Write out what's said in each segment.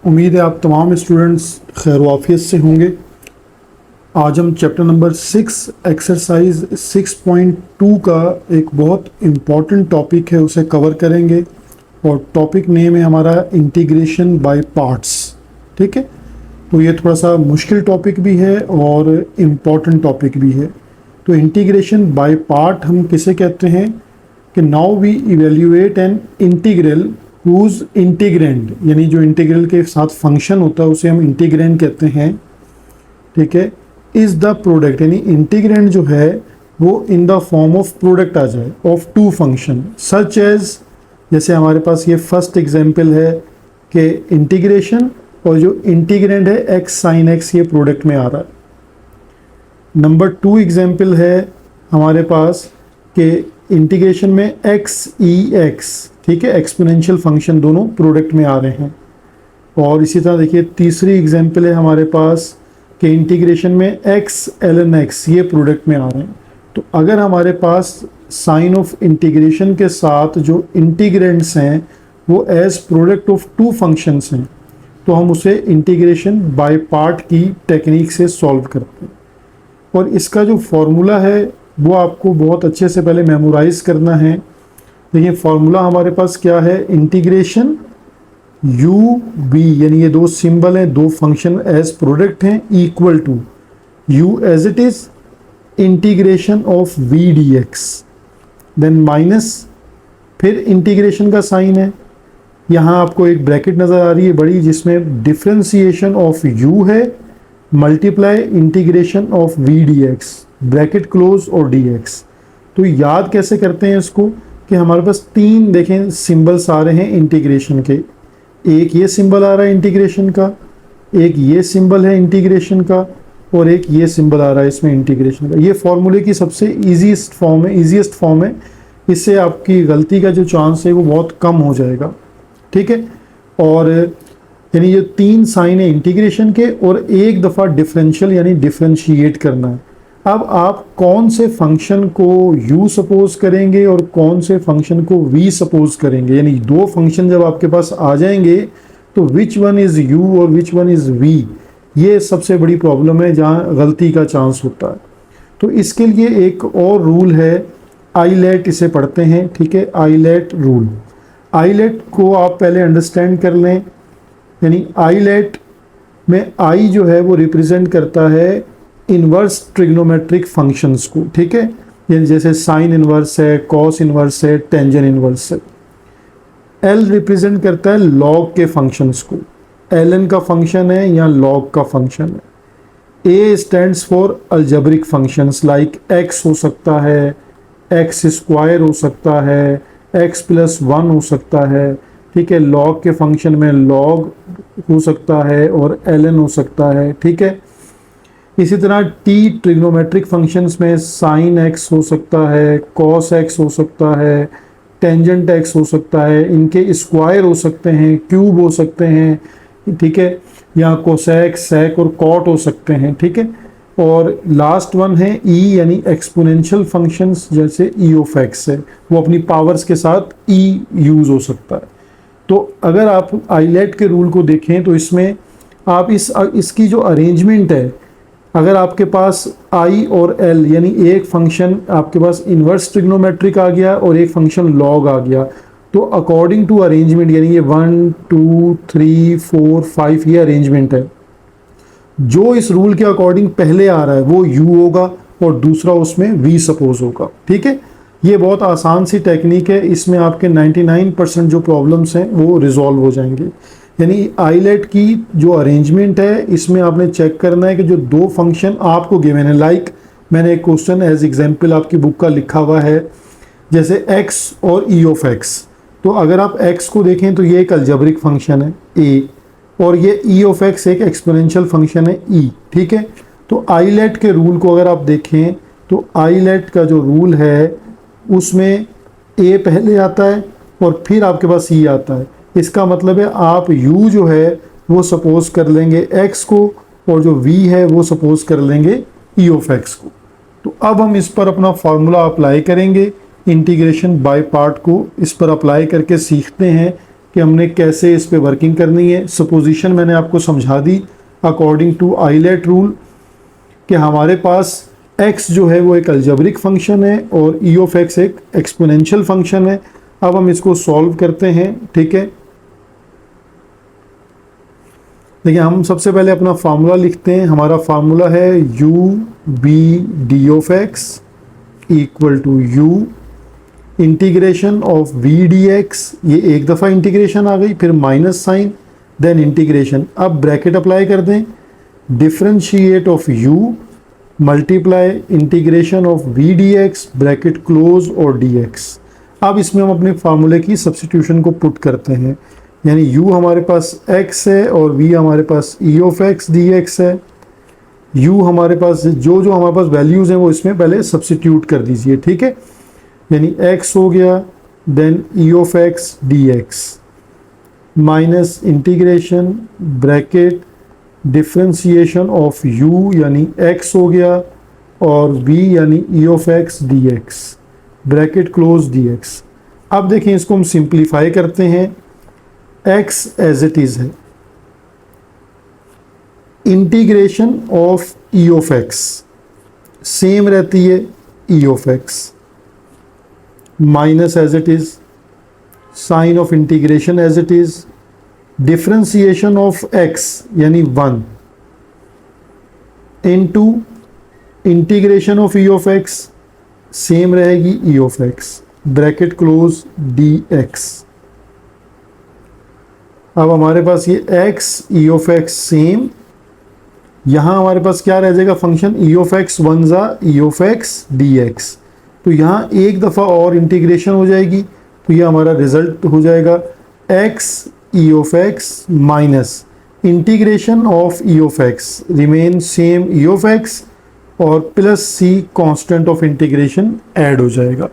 उम्मीद है आप तमाम स्टूडेंट्स खैर वाफियत से होंगे। आज हम चैप्टर नंबर 6 एक्सरसाइज 6.2 का एक बहुत इम्पॉर्टेंट टॉपिक है उसे कवर करेंगे और टॉपिक नेम है हमारा इंटीग्रेशन बाय पार्ट्स। ठीक है, तो ये थोड़ा सा मुश्किल टॉपिक भी है और इम्पॉर्टेंट टॉपिक भी है। तो इंटीग्रेशन बाय पार्ट हम किसे कहते हैं कि now we evaluate an integral whose integrand, यानी जो इंटीग्रल के साथ फंक्शन होता है उसे हम इंटीग्रेंड कहते हैं। ठीक है, इज द प्रोडक्ट, यानी इंटीग्रेंड जो है वो in the form of product आ जाए of two function such as, जैसे हमारे पास ये फर्स्ट एग्जांपल है कि इंटीग्रेशन और जो इंटीग्रेंड है एक्स साइन एक्स ये प्रोडक्ट में आ रहा है। नंबर 2 एग्जांपल है हमारे पास कि इंटीग्रेशन में एक्स ई एक्स, ठीक है, एक्सपोनेंशियल फंक्शन दोनों प्रोडक्ट में आ रहे हैं। और इसी तरह देखिए तीसरी एग्जांपल है हमारे पास कि इंटीग्रेशन में एक्स ln x ये प्रोडक्ट में आ रहे हैं। तो अगर हमारे पास साइन ऑफ इंटीग्रेशन के साथ जो इंटीग्रेंड्स हैं वो as product of two functions हैं तो हम उसे इंटीग्रेशन बाय पार्ट की टेक्निक से सॉल्व करते हैं। और इसका जो फॉर्मूला है वो आपको बहुत अच्छे से पहले मेमोराइज करना है। देखिए फॉर्मूला हमारे पास क्या है, इंटीग्रेशन u v, यानी ये दो सिंबल हैं, दो फंक्शन एज प्रोडक्ट हैं, equal to u as it is integration of v dx, then minus फिर इंटीग्रेशन का साइन है, यहाँ आपको एक ब्रैकेट नज़र आ रही है बड़ी जिसमें डिफ्रेंसिएशन ऑफ u है, multiply integration of v dx, bracket close और dx। तो याद कैसे करते हैं इसको कि हमारे पास तीन देखें सिंबल्स आ रहे हैं इंटीग्रेशन के, एक ये सिंबल आ रहा है इंटीग्रेशन का, एक ये सिंबल है इंटीग्रेशन का और एक ये सिंबल आ रहा है इसमें इंटीग्रेशन का। ये फॉर्मूले की सबसे ईजीएस्ट फॉर्म है, इससे आपकी गलती का जो चांस है वो बहुत कम हो जाएगा। ठीक है, और यानी ये तीन साइन है इंटीग्रेशन के और एक दफ़ा डिफरेंशियल यानी डिफरेंशिएट करना है। अब आप कौन से फंक्शन को u सपोज करेंगे और कौन से फंक्शन को v सपोज करेंगे, यानी दो फंक्शन जब आपके पास आ जाएंगे तो विच वन इज़ u और विच वन इज़ v, ये सबसे बड़ी प्रॉब्लम है जहाँ गलती का चांस होता है। तो इसके लिए एक और रूल है, आईलेट इसे पढ़ते हैं। ठीक है, आईलेट रूल, आईलेट को आप पहले अंडरस्टैंड कर लें। यानी आईलेट में आई जो है वो रिप्रेजेंट करता है इन्वर्स ट्रिग्नोमेट्रिक फंक्शंस को। ठीक है, यानी जैसे साइन इन्वर्स है, कॉस इन्वर्स है, टेंजेंट इन्वर्स है। एल रिप्रेजेंट करता है लॉग के फंक्शंस को, ln का फंक्शन है या लॉग का फंक्शन है। ए stands for algebraic functions like x हो सकता है, एक्स स्क्वायर हो सकता है, एक्स प्लस 1 हो सकता है। ठीक है, लॉग के फंक्शन में लॉग हो सकता है और ln हो सकता है। ठीक है, इसी तरह टी ट्रिग्नोमेट्रिक फंक्शंस में साइन एक्स हो सकता है, कॉस एक्स हो सकता है, टेंजेंट एक्स हो सकता है, इनके स्क्वायर हो सकते हैं, क्यूब हो सकते हैं। ठीक है, या कोसेक, सेक और कॉट हो सकते हैं। ठीक है, और लास्ट वन है ई यानी एक्सपोनेंशियल फंक्शंस, जैसे ई ऑफ एक्स है, वो अपनी पावर्स के साथ ई यूज़ हो सकता है। तो अगर आप आईलेट के रूल को देखें तो इसमें आप इसकी जो अरेंजमेंट है, अगर आपके पास i और l यानी एक फंक्शन आपके पास इन्वर्स ट्रिग्नोमेट्रिक आ गया और एक फंक्शन लॉग आ गया, तो अकॉर्डिंग टू अरेंजमेंट यानी ये 1 2 3 4 5 ये अरेंजमेंट है, जो इस रूल के अकॉर्डिंग पहले आ रहा है वो u होगा और दूसरा उसमें v सपोज होगा। ठीक है, ये बहुत आसान सी टेक्निक है, इसमें आपके 99% जो प्रॉब्लम्स हैं वो रिजॉल्व हो जाएंगे। यानी आईलेट की जो अरेंजमेंट है इसमें आपने चेक करना है कि जो दो फंक्शन आपको गिवन है, लाइक मैंने एक क्वेश्चन एज एग्जांपल आपकी बुक का लिखा हुआ है जैसे x और e ऑफ x। तो अगर आप x को देखें तो ये एक अलजेब्रिक फंक्शन है a और ये e ऑफ x एक एक्सपोनेंशियल फंक्शन है e। ठीक है, तो आईलेट के रूल को अगर आप देखें तो आईलेट का जो रूल है उसमें a पहले आता है और फिर आपके पास e आता है। इसका मतलब है आप u जो है वो सपोज कर लेंगे x को और जो v है वो सपोज कर लेंगे e ऑफ x को। तो अब हम इस पर अपना फार्मूला अप्लाई करेंगे, इंटीग्रेशन बाय पार्ट को इस पर अप्लाई करके सीखते हैं कि हमने कैसे इस पे वर्किंग करनी है। सपोजिशन मैंने आपको समझा दी अकॉर्डिंग टू आइलेट रूल कि हमारे पास x जो है वो एक अलजेब्रिक फंक्शन है और e ऑफ x एक एक्सपोनेंशियल फंक्शन है। अब हम इसको सॉल्व करते हैं, ठीक है। देखिए, हम सबसे पहले अपना फार्मूला लिखते हैं। हमारा फार्मूला है u b d of x equal to u integration of v dx। ये एक दफ़ा इंटीग्रेशन आ गई, फिर माइनस साइन, देन इंटीग्रेशन। अब ब्रैकेट अप्लाई कर दें, differentiate of u multiply integration of v dx bracket close और dx। अब इसमें हम अपने फार्मूले की सब्स्टिट्यूशन को पुट करते हैं, यानी u हमारे पास x है और v हमारे पास e ऑफ x dx है। u हमारे पास जो हमारे पास वैल्यूज़ हैं वो इसमें पहले सब्स्टिट्यूट कर दीजिए, ठीक है। यानी x हो गया, then e of x dx minus integration bracket differentiation of u यानी x हो गया और v यानी e of x dx bracket close dx। अब देखें, इसको हम सिंप्लीफाई करते हैं। x एज इट इज़ है, integration of e of x same रहती है e of x minus as it is sign of integration as it is differentiation of x यानी 1 into integration of e of x same रहेगी e of x bracket close dx। अब हमारे पास ये x e of x same, यहाँ हमारे पास क्या रह जाएगा फंक्शन e ऑफ x 1 जा e ऑफ x dx। तो यहाँ एक दफ़ा और इंटीग्रेशन हो जाएगी, तो ये हमारा रिजल्ट हो जाएगा x e of x minus integration of e of x remain same e of x और plus c constant of integration add हो जाएगा।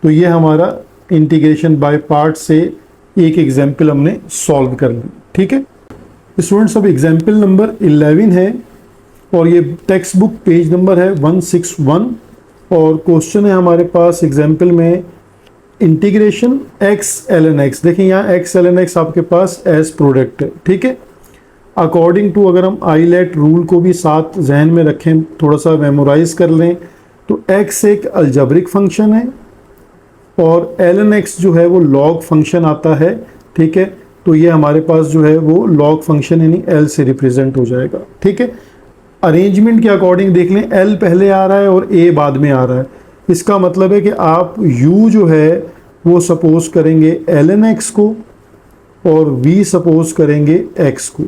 तो ये हमारा इंटीग्रेशन बाय पार्ट से एक एग्जाम्पल हमने सॉल्व कर ली, ठीक है स्टूडेंट्स। अब एग्जाम्पल नंबर 11 है और ये टेक्स्ट बुक पेज नंबर है 161 और क्वेश्चन है हमारे पास एग्जाम्पल में इंटीग्रेशन x ln x। देखें यहाँ x ln x आपके पास एज प्रोडक्ट है, ठीक है। अकॉर्डिंग टू अगर हम आइलेट रूल को भी साथ जहन में रखें, थोड़ा सा मेमोराइज कर लें, तो x एक अलजेब्रिक फंक्शन है और ln x जो है वो लॉग फंक्शन आता है, ठीक है। तो ये हमारे पास जो है वो लॉग फंक्शन यानी l से रिप्रेजेंट हो जाएगा, ठीक है। अरेंजमेंट के अकॉर्डिंग देख लें, l पहले आ रहा है और a बाद में आ रहा है। इसका मतलब है कि आप u जो है वो सपोज करेंगे ln x को और v सपोज करेंगे x को।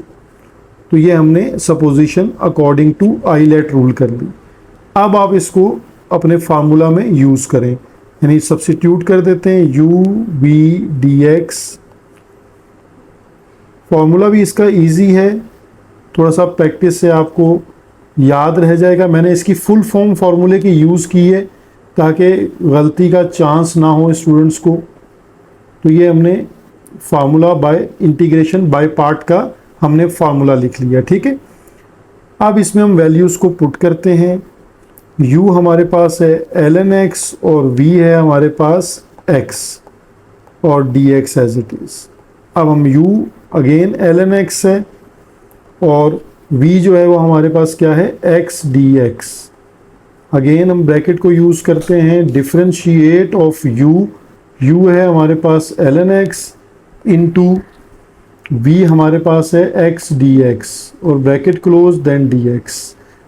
तो ये हमने supposition according to ILATE rule कर ली। अब आप इसको अपने फार्मूला में यूज़ करें, यानी सब्स्टिट्यूट कर देते हैं u v dx। फार्मूला भी इसका इजी है, थोड़ा सा प्रैक्टिस से आपको याद रह जाएगा। मैंने इसकी फुल फॉर्म फार्मूले की यूज़ की है ताकि गलती का चांस ना हो स्टूडेंट्स को। तो ये हमने formula by integration by part का हमने फार्मूला लिख लिया, ठीक है। अब इसमें हम वैल्यूज़ को पुट करते हैं। u हमारे पास है ln x और v है हमारे पास x और dx एज इट इज़। अब हम u अगेन ln x है और v जो है वो हमारे पास क्या है x dx। अगेन हम ब्रैकेट को यूज़ करते हैं, डिफरेंशिएट ऑफ u है हमारे पास ln x इंटू v हमारे पास है x dx और ब्रैकेट क्लोज देन dx।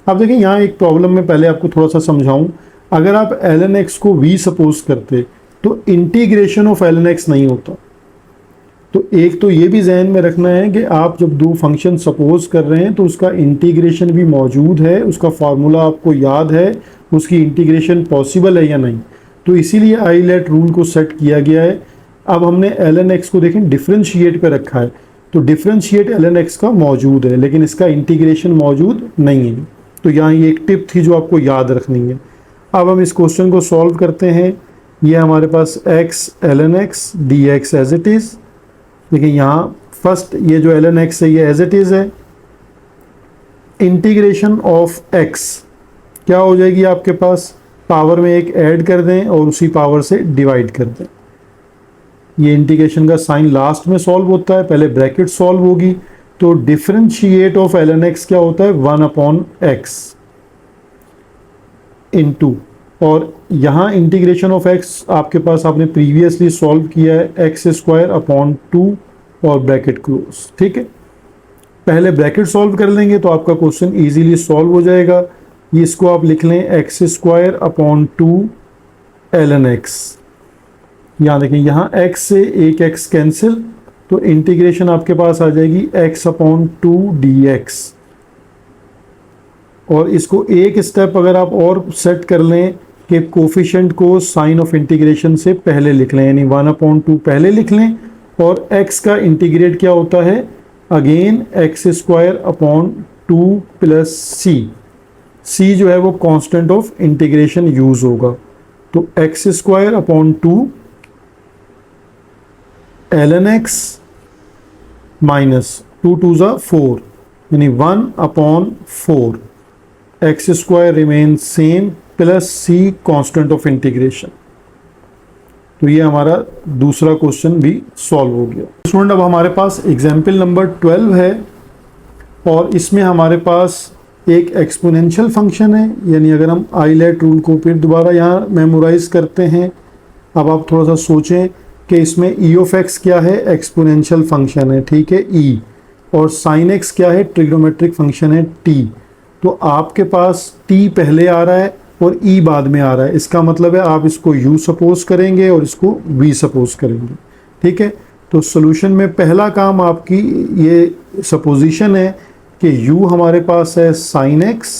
अब देखिए यहाँ एक प्रॉब्लम में पहले आपको थोड़ा सा समझाऊं। अगर आप ln x को v सपोज करते तो इंटीग्रेशन ऑफ ln x नहीं होता। तो एक तो ये भी जहन में रखना है कि आप जब दो फंक्शन सपोज कर रहे हैं तो उसका इंटीग्रेशन भी मौजूद है, उसका फार्मूला आपको याद है, उसकी इंटीग्रेशन पॉसिबल है या नहीं। तो इसीलिए आइलेट रूल को सेट किया गया है। अब हमने ln x को देखें डिफरेंशिएट पे रखा है, तो डिफरेंशिएट ln x का मौजूद है लेकिन इसका इंटीग्रेशन मौजूद नहीं है। तो यहाँ ये एक टिप थी जो आपको याद रखनी है। अब हम इस क्वेश्चन को सॉल्व करते हैं। ये हमारे पास x ln x dx as it is. देखिए यहाँ फर्स्ट ये जो ln x है ये एज इट इज़ है। इंटीग्रेशन ऑफ x क्या हो जाएगी आपके पास, पावर में एक ऐड कर दें और उसी पावर से डिवाइड कर दें। ये इंटीग्रेशन का साइन लास्ट में सॉल्व होता है, पहले ब्रैकेट सॉल्व होगी, तो डिफरेंशिएट ऑफ ln x क्या होता है 1/x इनटू, और यहाँ इंटीग्रेशन ऑफ x आपके पास आपने प्रीवियसली सॉल्व किया है x² 2 और ब्रैकेट क्लोज। ठीक है, पहले ब्रैकेट सॉल्व कर लेंगे तो आपका क्वेश्चन इजीली सॉल्व हो जाएगा। ये इसको आप लिख लें x² 2 ln x। यहाँ देखें, यहाँ x से एक x कैंसिल, तो इंटीग्रेशन आपके पास आ जाएगी x/2 dx। और इसको एक स्टेप अगर आप और सेट कर लें कि कोफिशिएंट को साइन ऑफ इंटीग्रेशन से पहले लिख लें, यानी 1/2 पहले लिख लें, और x का इंटीग्रेट क्या होता है अगेन x² 2 प्लस c जो है वो कांस्टेंट ऑफ इंटीग्रेशन यूज होगा, तो x² 2 ln x माइनस 2 2 4 यानी 1/4, x² remain same plus c constant of integration. तो ये हमारा दूसरा क्वेश्चन भी सॉल्व हो गया। स्टूडेंट, अब हमारे पास एग्जाम्पल नंबर 12 है और इसमें हमारे पास एक एक्सपोनेंशियल फंक्शन है, यानी अगर हम आइलेट रूल को फिर दोबारा यहाँ मेमोराइज करते हैं, अब आप थोड़ा सा सोचें कि इसमें e ऑफ x क्या है, एक्सपोनेंशियल फंक्शन है, ठीक है e, और sin x क्या है, ट्रिग्नोमेट्रिक फंक्शन है t। तो आपके पास t पहले आ रहा है और e बाद में आ रहा है, इसका मतलब है आप इसको u सपोज करेंगे और इसको v सपोज करेंगे। ठीक है, तो सॉल्यूशन में पहला काम आपकी ये सपोजिशन है कि u हमारे पास है sin x,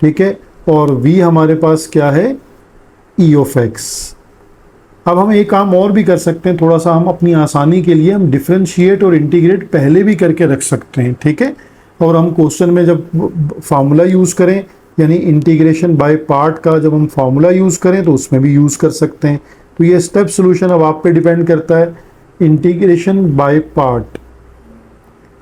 ठीक है, और v हमारे पास क्या है e ऑफ x। अब हम एक काम और भी कर सकते हैं, थोड़ा सा हम अपनी आसानी के लिए हम डिफरेंशिएट और इंटीग्रेट पहले भी करके रख सकते हैं। ठीक है, और हम क्वेश्चन में जब फार्मूला यूज़ करें, यानी इंटीग्रेशन बाय पार्ट का जब हम फार्मूला यूज़ करें तो उसमें भी यूज़ कर सकते हैं। तो ये स्टेप सोल्यूशन अब आप पे डिपेंड करता है। इंटीग्रेशन बाय पार्ट,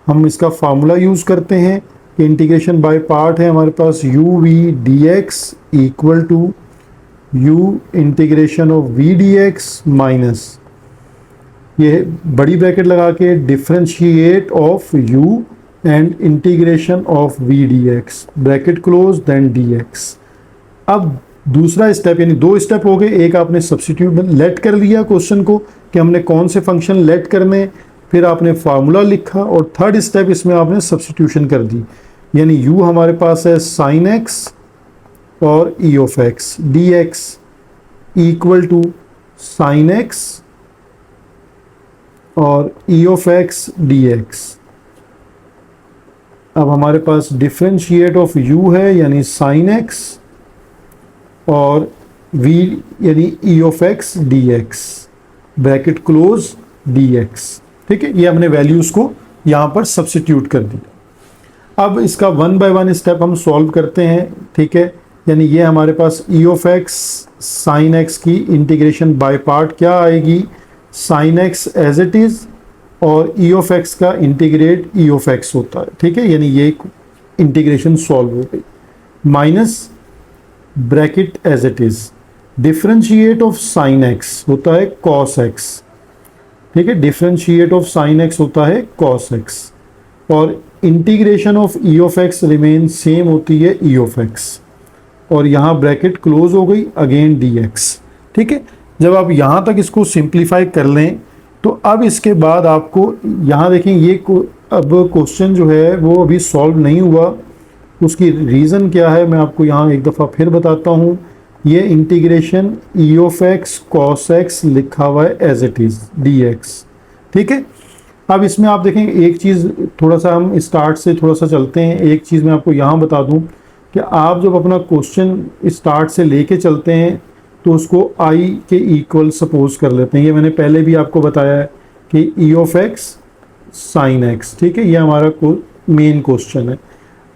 हम इसका फार्मूला यूज़ करते हैं कि इंटीग्रेशन बाय पार्ट है हमारे पास u/v dx equal to u integration of v dx minus, ये बड़ी ब्रैकेट लगा के differentiate of u and integration of v dx bracket close then dx। अब दूसरा स्टेप, यानी दो स्टेप हो गए, एक आपने सब्स्टिट्यूट लेट कर लिया क्वेश्चन को कि हमने कौन से फंक्शन लेट करने, फिर आपने फार्मूला लिखा, और थर्ड स्टेप इसमें आपने सब्स्टिट्यूशन कर दी, यानी u हमारे पास है sin x और e of x dx equal to sin x और e ऑफ x dx। अब हमारे पास डिफरेंशिएट ऑफ u है यानी sin x और v यानी e of x dx bracket close dx। ठीक है, ये हमने वैल्यूज को यहाँ पर सब्स्टिट्यूट कर दिया। अब इसका 1 बाय 1 स्टेप हम सॉल्व करते हैं। ठीक है, यानी ये हमारे पास e of x sin x की इंटीग्रेशन बाय पार्ट क्या आएगी, sin x as it is, और e ऑफ x का इंटीग्रेट e ऑफ x होता है। ठीक है, यानी ये इंटीग्रेशन सॉल्व हो गई, minus bracket as it is, differentiate of sin x होता है cos x। ठीक है, डिफरेंशिएट ऑफ sin x होता है cos x, और integration of e of x remain same होती है e ऑफ x, और यहाँ ब्रैकेट क्लोज हो गई अगेन dx। ठीक है, जब आप यहाँ तक इसको सिंप्लीफाई कर लें तो अब इसके बाद आपको यहाँ देखें, ये अब क्वेश्चन जो है वो अभी सॉल्व नहीं हुआ। उसकी रीज़न क्या है मैं आपको यहाँ एक दफ़ा फिर बताता हूँ। ये integration e of x cos x लिखा हुआ है एज इट इज़ dx। ठीक है, अब इसमें आप देखें एक चीज़, थोड़ा सा हम स्टार्ट से थोड़ा सा चलते हैं। एक चीज़ मैं आपको यहाँ बता दूँ कि आप जब अपना क्वेश्चन स्टार्ट से लेके चलते हैं तो उसको i के इक्वल सपोज कर लेते हैं। ये मैंने पहले भी आपको बताया है कि e of x sin x। ठीक है, ये हमारा मेन क्वेश्चन है।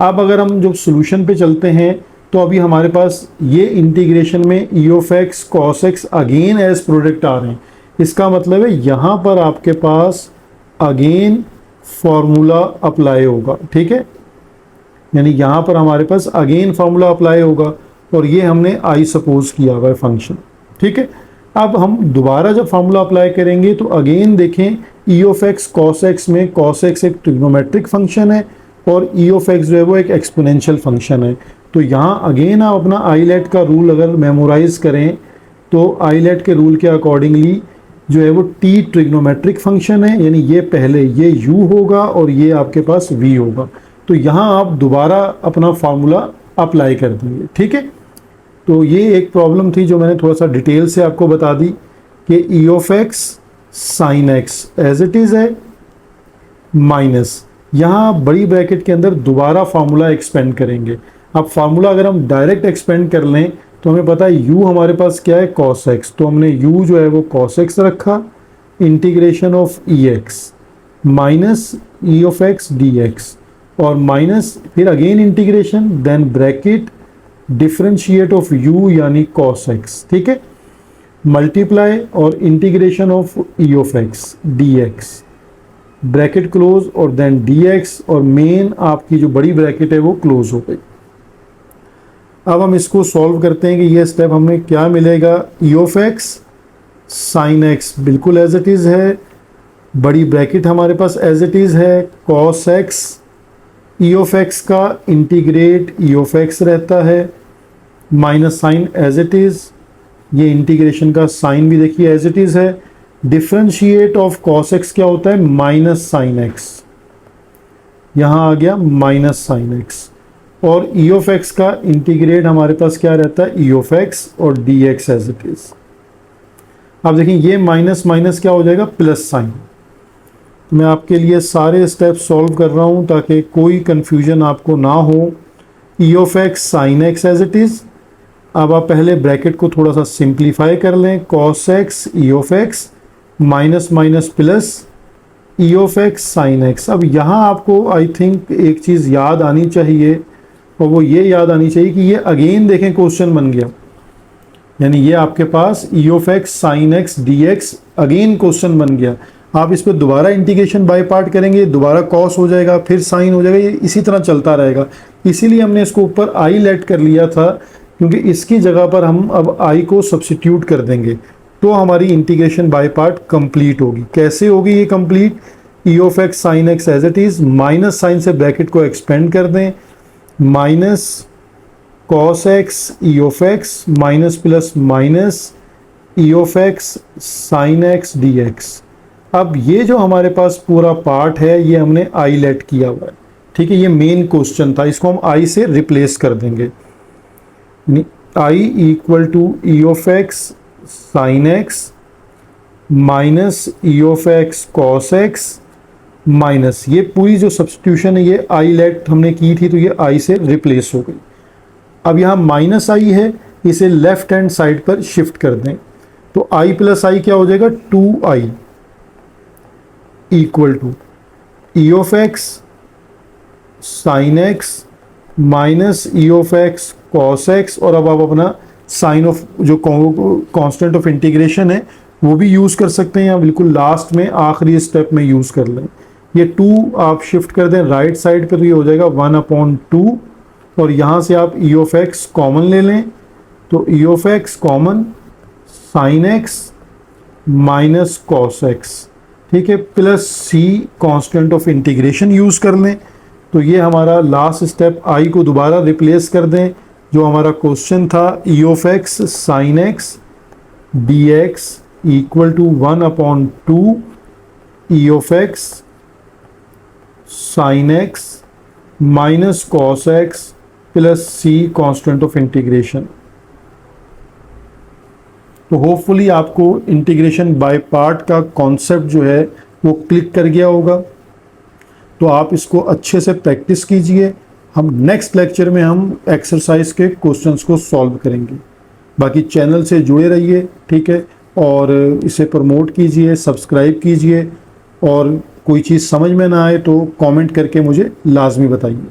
अब अगर हम जब सॉल्यूशन पे चलते हैं तो अभी हमारे पास ये इंटीग्रेशन में e of x cos x again as product आ रहे हैं। इसका मतलब है यहाँ पर आपके पास अगेन फॉर्मूला अप्लाई होगा। ठीक है, यानी यहाँ पर हमारे पास अगेन फार्मूला अप्लाई होगा, और ये हमने i सपोज किया हुआ है फंक्शन। ठीक है, अब हम दोबारा जब फार्मूला अप्लाई करेंगे तो अगेन देखें ई ऑफ एक्स कॉस एक्स में कॉस एक्स एक ट्रिग्नोमेट्रिक फंक्शन है और ई ऑफ एक्स जो है वो एक एक्सपोनेंशियल फंक्शन है। तो यहाँ अगेन आप अपना आईलेट का रूल अगर मेमोराइज करें तो आईलेट के रूल के अकॉर्डिंगली जो है वो टी ट्रिग्नोमेट्रिक फंक्शन है, यानी ये पहले ये u होगा और ये आपके पास v होगा। तो यहाँ आप दोबारा अपना फार्मूला अप्लाई कर देंगे, ठीक है। तो ये एक प्रॉब्लम थी जो मैंने थोड़ा सा डिटेल से आपको बता दी कि e of x sine x as it is है माइनस, यहाँ बड़ी ब्रैकेट के अंदर दोबारा फार्मूला एक्सपेंड करेंगे। अब फार्मूला अगर हम डायरेक्ट एक्सपेंड कर लें तो हमें पता है u हमारे पास क्या है cos x, तो हमने u जो है वो cos x रखा, integration of e x minus e of x d x और माइनस फिर again integration then bracket differentiate of u यानी cos x, ठीक है, मल्टीप्लाई और integration of e of x d x bracket close और then d x और main आपकी जो बड़ी ब्रैकेट है वो क्लोज हो गई। अब हम इसको सॉल्व करते हैं कि ये स्टेप हमें क्या मिलेगा। E of x sine x बिल्कुल एज इट इज़ है, बड़ी ब्रैकेट हमारे पास एज इट इज़ है, cos x e of x का इंटीग्रेट ई ऑफ एक्स रहता है minus sign as it is, ये इंटीग्रेशन का साइन भी देखिए एज इट इज़ है, डिफरेंशिएट ऑफ कॉस एक्स क्या होता है माइनस साइन एक्स, यहाँ आ गया माइनस साइन एक्स और ई ऑफ एक्स का इंटीग्रेट हमारे पास क्या रहता है ई ऑफ एक्स और d x as it is. अब देखिए ये माइनस माइनस क्या हो जाएगा प्लस साइन। मैं आपके लिए सारे स्टेप सॉल्व कर रहा हूं ताकि कोई कंफ्यूजन आपको ना हो। E of x sine x as it is. अब आप पहले ब्रैकेट को थोड़ा सा सिंप्लीफाई कर लें, cos x e of x minus minus plus E of x sine x. अब यहाँ आपको आई थिंक एक चीज़ याद आनी चाहिए और वो ये याद आनी चाहिए कि ये अगेन देखें क्वेश्चन बन गया, यानी ये आपके पास e of x sine x d x again question बन गया। आप इस पर दोबारा इंटीग्रेशन बाय पार्ट करेंगे, दोबारा कॉस हो जाएगा, फिर साइन हो जाएगा, ये इसी तरह चलता रहेगा। इसीलिए हमने इसको ऊपर आई लेट कर लिया था क्योंकि इसकी जगह पर हम अब आई को सब्सिट्यूट कर देंगे तो हमारी इंटीग्रेशन बाय पार्ट कंप्लीट होगी। कैसे होगी ये complete? E of x sine x as it is minus sign से ब्रैकेट को एक्सपेंड कर दें, minus cos x e of x minus plus minus e of x sine x d x. अब ये जो हमारे पास पूरा पार्ट है ये हमने आई लेट किया हुआ है, ठीक है, ये मेन क्वेश्चन था, इसको हम आई से रिप्लेस कर देंगे। I equal to e of x sine x minus e of x cos x minus ये पूरी जो सब्स्टिट्यूशन है ये आई लेट हमने की थी तो ये आई से रिप्लेस हो गई। अब यहाँ माइनस आई है, इसे लेफ्ट हैंड साइड पर शिफ्ट कर दें तो आई प्लस आई क्या हो जाएगा 2i equal to e of x sine x minus e of x cos x और अब आप अपना साइन ऑफ जो कांस्टेंट ऑफ इंटीग्रेशन है वो भी यूज़ कर सकते हैं या बिल्कुल लास्ट में आखिरी स्टेप में यूज़ कर लें। ये 2 आप शिफ्ट कर दें राइट साइड पे तो ये हो जाएगा 1/2 और यहाँ से आप ई ऑफ एक्स कॉमन ले लें तो e of x common sine x minus cos x, ठीक है, plus c constant of integration use कर लें तो ये हमारा लास्ट स्टेप। आई को दोबारा रिप्लेस कर दें, जो हमारा क्वेश्चन था e of x sine x d x equal to 1/2 e of x sine x minus cos x plus c constant of integration. तो होपफुली आपको इंटीग्रेशन बाय पार्ट का कॉन्सेप्ट जो है वो क्लिक कर गया होगा। तो आप इसको अच्छे से प्रैक्टिस कीजिए। हम नेक्स्ट लेक्चर में हम एक्सरसाइज के क्वेश्चंस को सॉल्व करेंगे। बाकी चैनल से जुड़े रहिए, ठीक है, और इसे प्रमोट कीजिए, सब्सक्राइब कीजिए और कोई चीज़ समझ में ना आए तो कमेंट करके मुझे लाजमी बताइए।